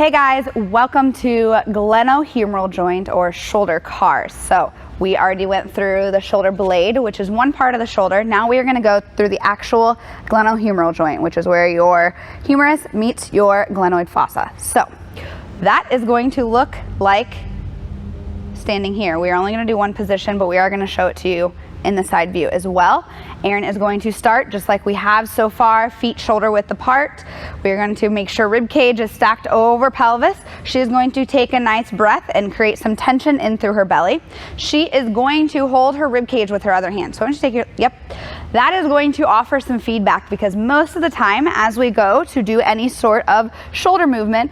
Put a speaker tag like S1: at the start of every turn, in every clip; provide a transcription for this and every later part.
S1: Hey guys, welcome to glenohumeral joint or shoulder cars. So we already went through the shoulder blade, which is one part of the shoulder. Now we are going to go through the actual glenohumeral joint, which is where your humerus meets your glenoid fossa. So that is going to look like standing here. We are only going to do one position, but we are going to show it to you in the side view as well. Erin is going to start just like we have so far, feet shoulder width apart. We're going to make sure rib cage is stacked over pelvis. She is going to take a nice breath and create some tension in through her belly. She is going to hold her rib cage with her other hand. So I want you to take your, yep. That is going to offer some feedback because most of the time as we go to do any sort of shoulder movement,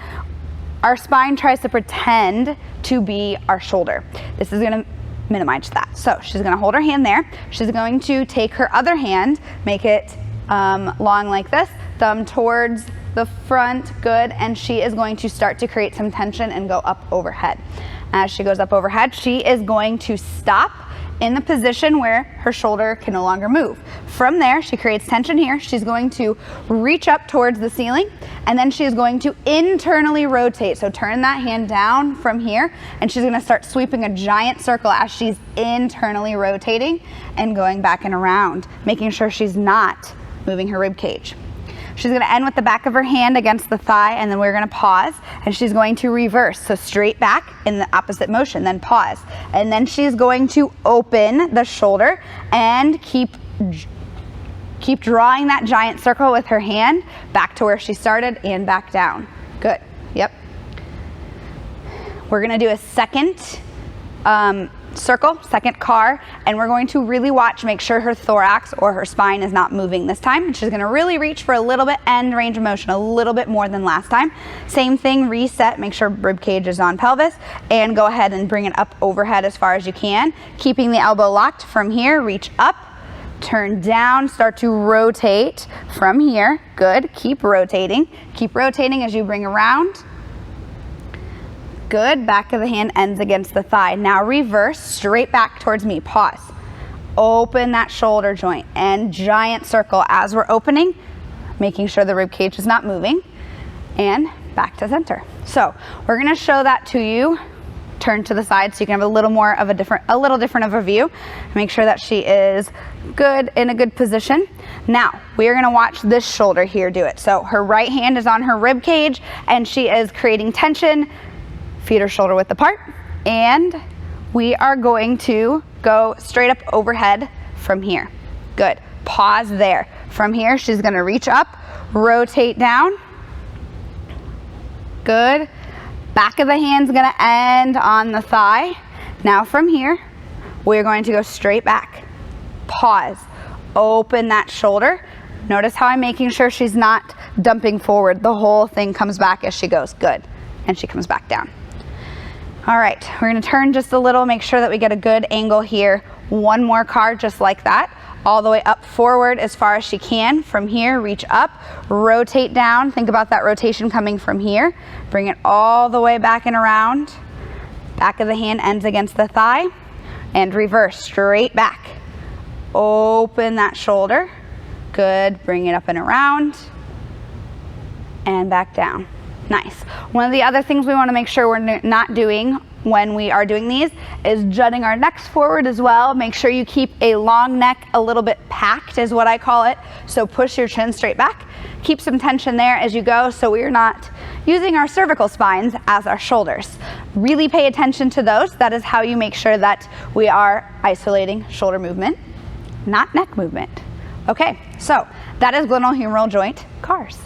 S1: our spine tries to pretend to be our shoulder. This is going to minimize that. So she's going to hold her hand there. She's going to take her other hand, make it long like this, thumb towards the front, good, and she is going to start to create some tension and go up overhead. As she goes up overhead, she is going to stop in the position where her shoulder can no longer move. From there, she creates tension here. She's going to reach up towards the ceiling, and then she is going to internally rotate. So turn that hand down from here, and she's gonna start sweeping a giant circle as she's internally rotating and going back and around, making sure she's not moving her rib cage. She's going to end with the back of her hand against the thigh, and then we're going to pause, and she's going to reverse. So straight back in the opposite motion, then pause. And then she's going to open the shoulder and keep drawing that giant circle with her hand back to where she started and back down. Good. Yep. We're going to do a second circle, second car, and we're going to really watch, make sure her thorax or her spine is not moving this time. She's going to really reach for a little bit end range of motion, a little bit more than last time. Same thing, reset, make sure rib cage is on pelvis, and go ahead and bring it up overhead as far as you can, keeping the elbow locked. From here, reach up, turn down, start to rotate from here. Good, keep rotating as you bring around. Good, back of the hand ends against the thigh. Now reverse, straight back towards me, pause. Open that shoulder joint and giant circle as we're opening, making sure the rib cage is not moving, and back to center. So we're gonna show that to you. Turn to the side so you can have a little more of a little different of a view. Make sure that she is good, in a good position. Now we are gonna watch this shoulder here do it. So her right hand is on her rib cage and she is creating tension. Feet are shoulder width apart, and we are going to go straight up overhead from here. Good, pause there. From here, she's gonna reach up, rotate down. Good, back of the hand's gonna end on the thigh. Now from here, we're going to go straight back. Pause, open that shoulder. Notice how I'm making sure she's not dumping forward. The whole thing comes back as she goes, good, and she comes back down. All right, we're gonna turn just a little, make sure that we get a good angle here. One more car just like that, all the way up forward as far as she can. From here, reach up, rotate down. Think about that rotation coming from here. Bring it all the way back and around. Back of the hand ends against the thigh, and reverse, straight back. Open that shoulder. Good, bring it up and around, and back down. Nice. One of the other things we want to make sure we're not doing when we are doing these is jutting our necks forward as well. Make sure you keep a long neck a little bit packed is what I call it. So push your chin straight back. Keep some tension there as you go so we're not using our cervical spines as our shoulders. Really pay attention to those. That is how you make sure that we are isolating shoulder movement, not neck movement. Okay, so that is glenohumeral joint cars.